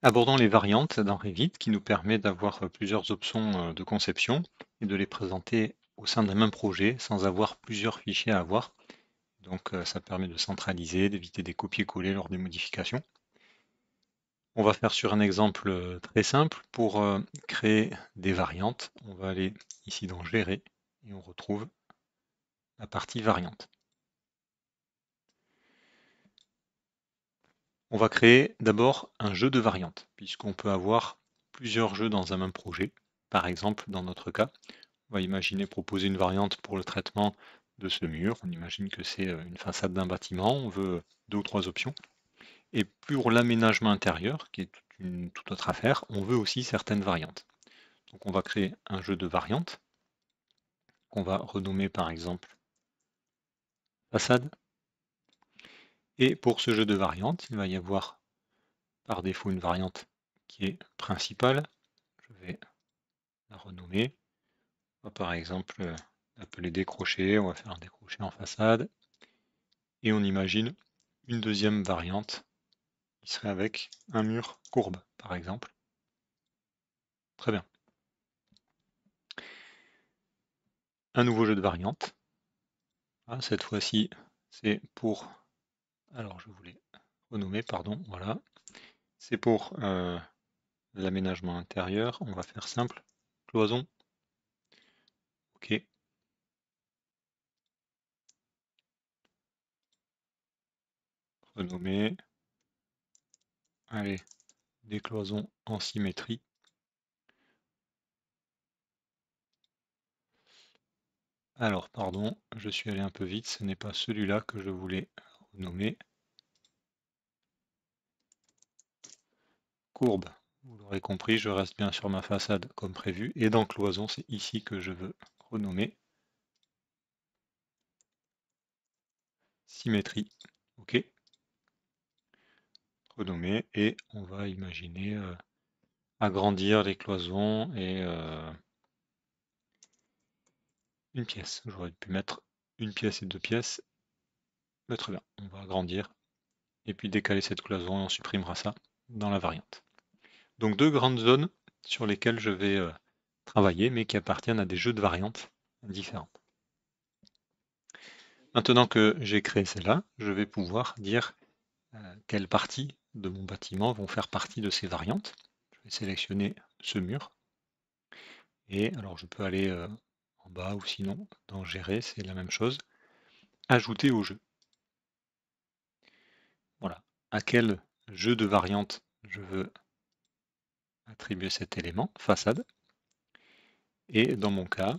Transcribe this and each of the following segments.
Abordons les variantes dans Revit qui nous permet d'avoir plusieurs options de conception et de les présenter au sein d'un même projet sans avoir plusieurs fichiers à avoir. Donc ça permet de centraliser, d'éviter des copier-coller lors des modifications. On va faire sur un exemple très simple. Pour créer des variantes, on va aller ici dans Gérer et on retrouve la partie variante. On va créer d'abord un jeu de variantes, puisqu'on peut avoir plusieurs jeux dans un même projet. Par exemple, dans notre cas, on va imaginer proposer une variante pour le traitement de ce mur. On imagine que c'est une façade d'un bâtiment, on veut 2 ou 3 options. Et pour l'aménagement intérieur, qui est une toute autre affaire, on veut aussi certaines variantes. Donc on va créer un jeu de variantes, qu'on va renommer par exemple façade. Et pour ce jeu de variantes, il va y avoir par défaut une variante qui est principale. Je vais la renommer. On va par exemple l'appeler décroché, on va faire un décroché en façade. Et on imagine une deuxième variante qui serait avec un mur courbe, par exemple. Très bien. Un nouveau jeu de variantes. Ah, cette fois-ci, c'est pour... Alors, je voulais renommer, pardon, voilà. C'est pour l'aménagement intérieur. On va faire simple. Cloison. OK. Renommer. Allez, des cloisons en symétrie. Alors, pardon, je suis allé un peu vite. Ce n'est pas celui-là que je voulais renommer. Courbe. Vous l'aurez compris, je reste bien sur ma façade comme prévu. Et dans cloison, c'est ici que je veux renommer. Symétrie. OK. Renommer. Et on va imaginer agrandir les cloisons et une pièce. J'aurais pu mettre une pièce et 2 pièces. Mais très bien. On va agrandir. Et puis décaler cette cloison et on supprimera ça dans la variante. Donc 2 grandes zones sur lesquelles je vais travailler, mais qui appartiennent à des jeux de variantes différents. Maintenant que j'ai créé celle-là, je vais pouvoir dire quelles parties de mon bâtiment vont faire partie de ces variantes. Je vais sélectionner ce mur. Et alors je peux aller en bas ou sinon dans Gérer, c'est la même chose. Ajouter au jeu. Voilà. À quel jeu de variantes je veux attribuer cet élément, façade. Et dans mon cas,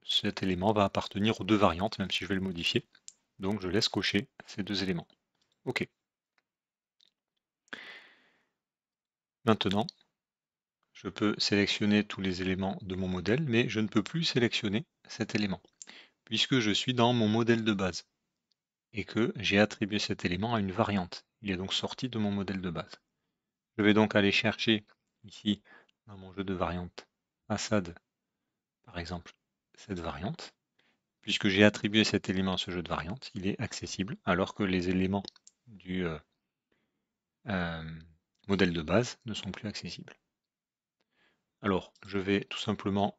cet élément va appartenir aux deux variantes, même si je vais le modifier. Donc je laisse cocher ces deux éléments. OK. Maintenant, je peux sélectionner tous les éléments de mon modèle, mais je ne peux plus sélectionner cet élément, puisque je suis dans mon modèle de base, et que j'ai attribué cet élément à une variante. Il est donc sorti de mon modèle de base. Je vais donc aller chercher ici, dans mon jeu de variantes, façade, par exemple, cette variante. Puisque j'ai attribué cet élément à ce jeu de variantes, il est accessible, alors que les éléments du modèle de base ne sont plus accessibles. Alors, je vais tout simplement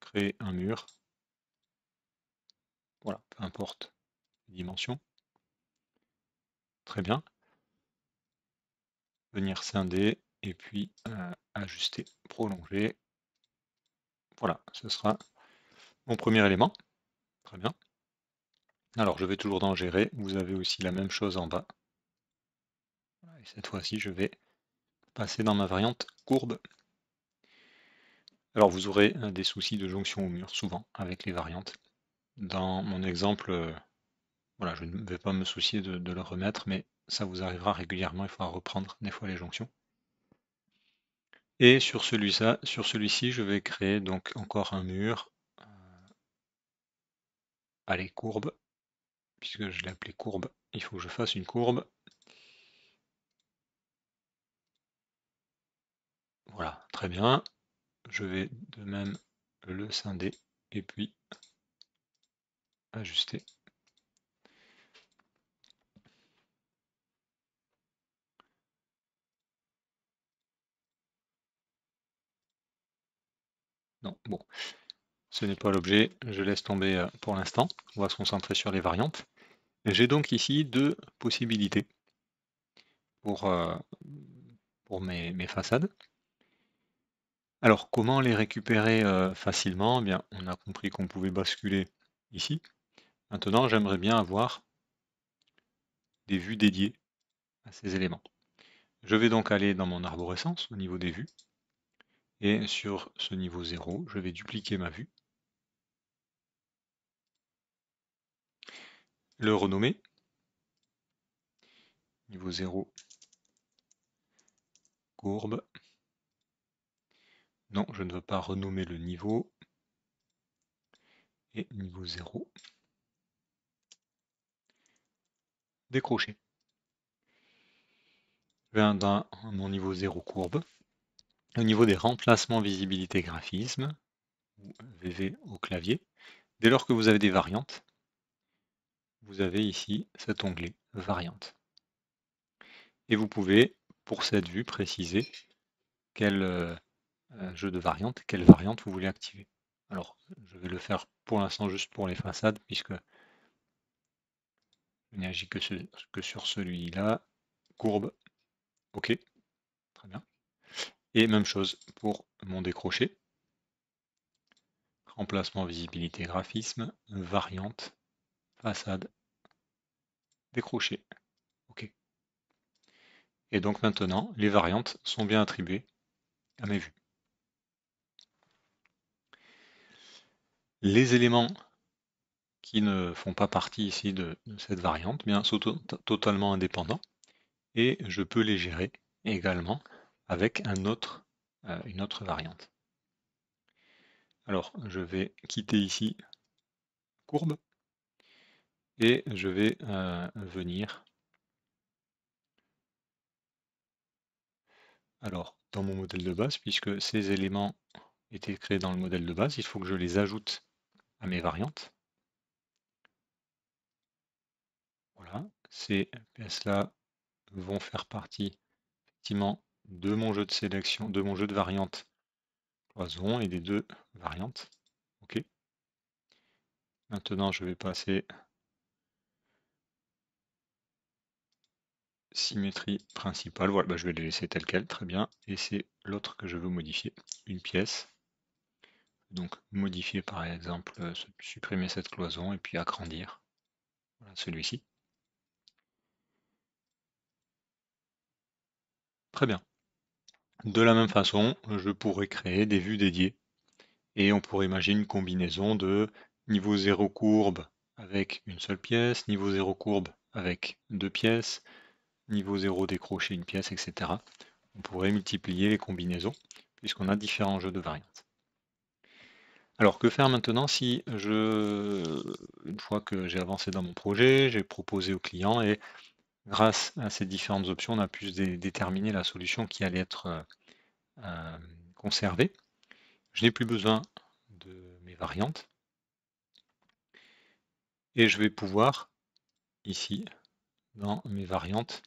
créer un mur. Voilà, peu importe les dimensions. Très bien. Venir scinder et puis ajuster, prolonger. Voilà, ce sera mon premier élément. Très bien. Alors, je vais toujours dans Gérer. Vous avez aussi la même chose en bas. Et cette fois-ci, je vais passer dans ma variante courbe. Alors, vous aurez des soucis de jonction au mur, souvent, avec les variantes. Dans mon exemple, voilà, je ne vais pas me soucier de le remettre, mais ça vous arrivera régulièrement, il faudra reprendre des fois les jonctions. Et sur celui-ci, je vais créer donc encore un mur. Allez, courbe, puisque je l'ai appelé courbe, il faut que je fasse une courbe. Voilà, très bien. Je vais de même le scinder et puis ajuster. Non, bon, ce n'est pas l'objet, je laisse tomber pour l'instant. On va se concentrer sur les variantes. J'ai donc ici deux possibilités pour mes façades. Alors, comment les récupérer facilement? Eh bien, on a compris qu'on pouvait basculer ici. Maintenant, j'aimerais bien avoir des vues dédiées à ces éléments. Je vais donc aller dans mon arborescence au niveau des vues. Et sur ce niveau 0, je vais dupliquer ma vue, le renommer, niveau 0, courbe. Non, je ne veux pas renommer le niveau. Et niveau 0, décrocher. Je vais dans mon niveau 0 courbe. Au niveau des remplacements visibilité graphisme, ou VV au clavier, dès lors que vous avez des variantes, vous avez ici cet onglet variantes. Et vous pouvez, pour cette vue, préciser quel jeu de variantes, quelle variante vous voulez activer. Alors, je vais le faire pour l'instant juste pour les façades, puisque je n'ai agi que sur celui-là. Courbe, ok, très bien. Et même chose pour mon décroché. Remplacement, visibilité, graphisme, variante, façade, décroché. OK. Et donc maintenant, les variantes sont bien attribuées à mes vues. Les éléments qui ne font pas partie ici de cette variante bien, sont totalement indépendants et je peux les gérer également avec une autre variante. Alors, je vais quitter ici courbe et je vais venir alors dans mon modèle de base, puisque ces éléments étaient créés dans le modèle de base, il faut que je les ajoute à mes variantes. Voilà, ces pièces-là vont faire partie effectivement de mon jeu de sélection, de mon jeu de variantes cloison et des deux variantes. OK. Maintenant, je vais passer symétrie principale. Voilà, bah, je vais les laisser telles quelles, très bien. Et c'est l'autre que je veux modifier, une pièce. Donc modifier par exemple, supprimer cette cloison et puis agrandir. Voilà, celui-ci. Très bien. De la même façon, je pourrais créer des vues dédiées. Et on pourrait imaginer une combinaison de niveau 0 courbe avec une seule pièce, niveau 0 courbe avec deux pièces, niveau 0 décroché une pièce, etc. On pourrait multiplier les combinaisons puisqu'on a différents jeux de variantes. Alors que faire maintenant si une fois que j'ai avancé dans mon projet, j'ai proposé au client et grâce à ces différentes options, on a pu déterminer la solution qui allait être conservée. Je n'ai plus besoin de mes variantes et je vais pouvoir ici dans mes variantes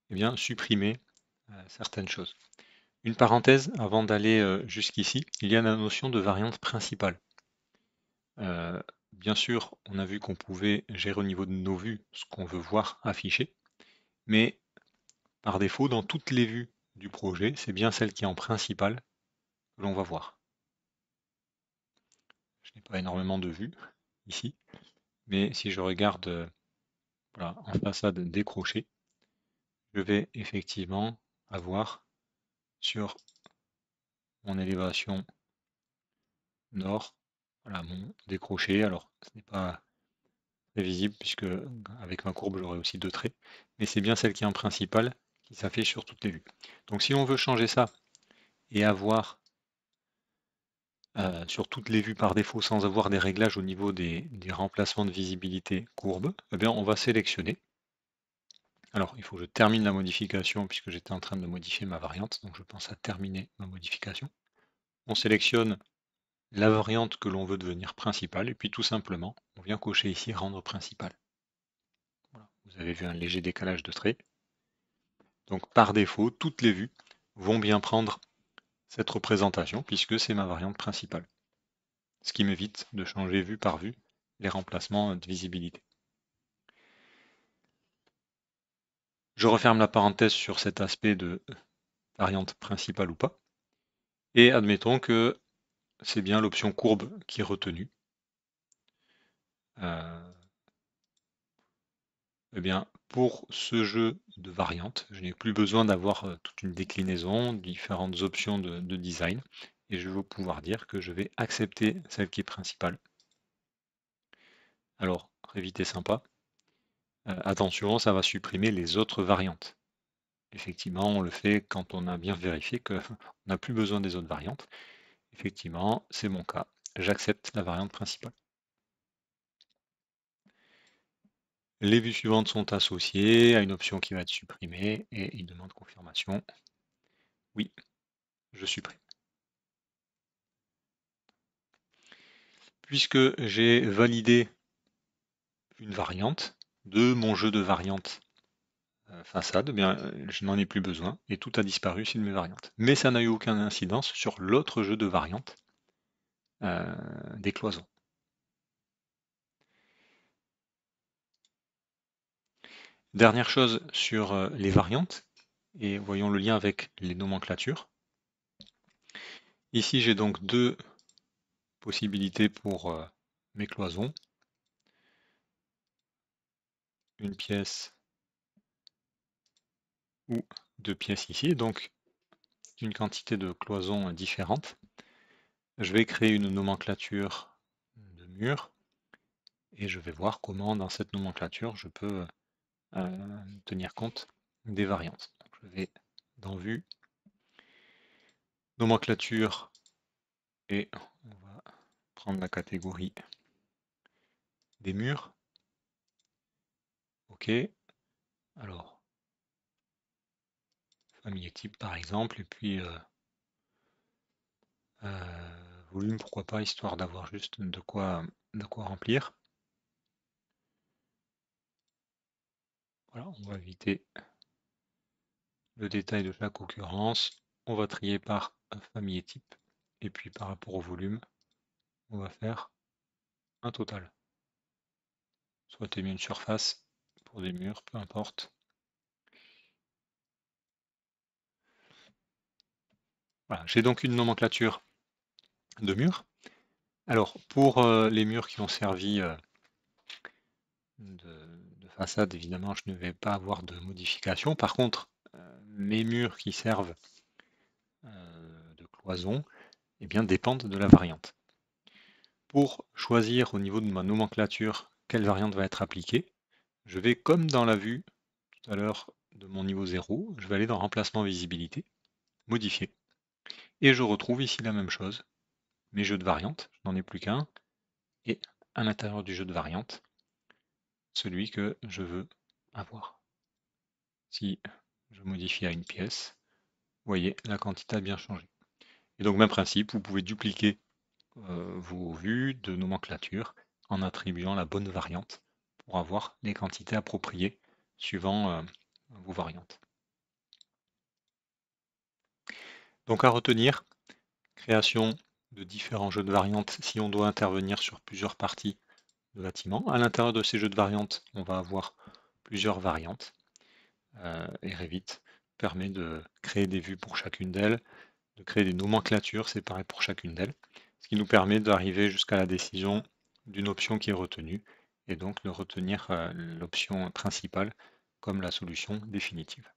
eh bien, supprimer certaines choses. Une parenthèse avant d'aller jusqu'ici, il y a la notion de variante principale. Bien sûr, on a vu qu'on pouvait gérer au niveau de nos vues ce qu'on veut voir affiché, mais par défaut, dans toutes les vues du projet, c'est bien celle qui est en principale que l'on va voir. Je n'ai pas énormément de vues ici, mais si je regarde voilà, en façade décrochée, je vais effectivement avoir sur mon élévation nord, voilà mon décroché. Alors, ce n'est pas très visible puisque avec ma courbe, j'aurai aussi deux traits, mais c'est bien celle qui est en principale qui s'affiche sur toutes les vues. Donc, si on veut changer ça et avoir sur toutes les vues par défaut sans avoir des réglages au niveau des remplacements de visibilité courbe, eh bien, on va sélectionner. Alors, il faut que je termine la modification puisque j'étais en train de modifier ma variante, donc je pense à terminer ma modification. On sélectionne la variante que l'on veut devenir principale, et puis tout simplement, on vient cocher ici rendre principal. Voilà. Vous avez vu un léger décalage de trait. Donc par défaut, toutes les vues vont bien prendre cette représentation puisque c'est ma variante principale. Ce qui m'évite de changer vue par vue les remplacements de visibilité. Je referme la parenthèse sur cet aspect de variante principale ou pas. Et admettons que c'est bien l'option courbe qui est retenue. Eh bien, pour ce jeu de variantes, je n'ai plus besoin d'avoir toute une déclinaison, différentes options de design, et je vais pouvoir dire que je vais accepter celle qui est principale. Alors, Revit est sympa. Attention, ça va supprimer les autres variantes. Effectivement, on le fait quand on a bien vérifié qu'on n'a plus besoin des autres variantes. Effectivement, c'est mon cas. J'accepte la variante principale. Les vues suivantes sont associées à une option qui va être supprimée et il demande confirmation. Oui, je supprime. Puisque j'ai validé une variante de mon jeu de variantes façade, eh bien, je n'en ai plus besoin et tout a disparu sur mes variantes. Mais ça n'a eu aucune incidence sur l'autre jeu de variantes des cloisons. Dernière chose sur les variantes, et voyons le lien avec les nomenclatures. Ici, j'ai donc deux possibilités pour mes cloisons. Une pièce ou deux pièces ici, donc une quantité de cloisons différentes. Je vais créer une nomenclature de mur et je vais voir comment dans cette nomenclature je peux tenir compte des variantes. Donc, je vais dans Vue, nomenclature et on va prendre la catégorie des murs. OK. Alors, famille type par exemple, et puis volume, pourquoi pas, histoire d'avoir juste de quoi remplir. Voilà, on va éviter le détail de chaque occurrence. On va trier par famille et type. Et puis par rapport au volume, on va faire un total. Soit tu mis une surface pour des murs, peu importe. Voilà, j'ai donc une nomenclature de murs. Alors pour les murs qui ont servi de façade, évidemment, je ne vais pas avoir de modification. Par contre, mes murs qui servent de cloison, eh bien, dépendent de la variante. Pour choisir au niveau de ma nomenclature quelle variante va être appliquée, je vais, comme dans la vue tout à l'heure de mon niveau 0, je vais aller dans Remplacement visibilité, Modifier. Et je retrouve ici la même chose. Mes jeux de variantes, je n'en ai plus qu'un. Et à l'intérieur du jeu de variantes, celui que je veux avoir. Si je modifie à une pièce, vous voyez, la quantité a bien changé. Et donc, même principe, vous pouvez dupliquer vos vues de nomenclature en attribuant la bonne variante pour avoir les quantités appropriées suivant vos variantes. Donc à retenir, création de différents jeux de variantes si on doit intervenir sur plusieurs parties de bâtiment. À l'intérieur de ces jeux de variantes, on va avoir plusieurs variantes et Revit permet de créer des vues pour chacune d'elles, de créer des nomenclatures séparées pour chacune d'elles, ce qui nous permet d'arriver jusqu'à la décision d'une option qui est retenue et donc de retenir l'option principale comme la solution définitive.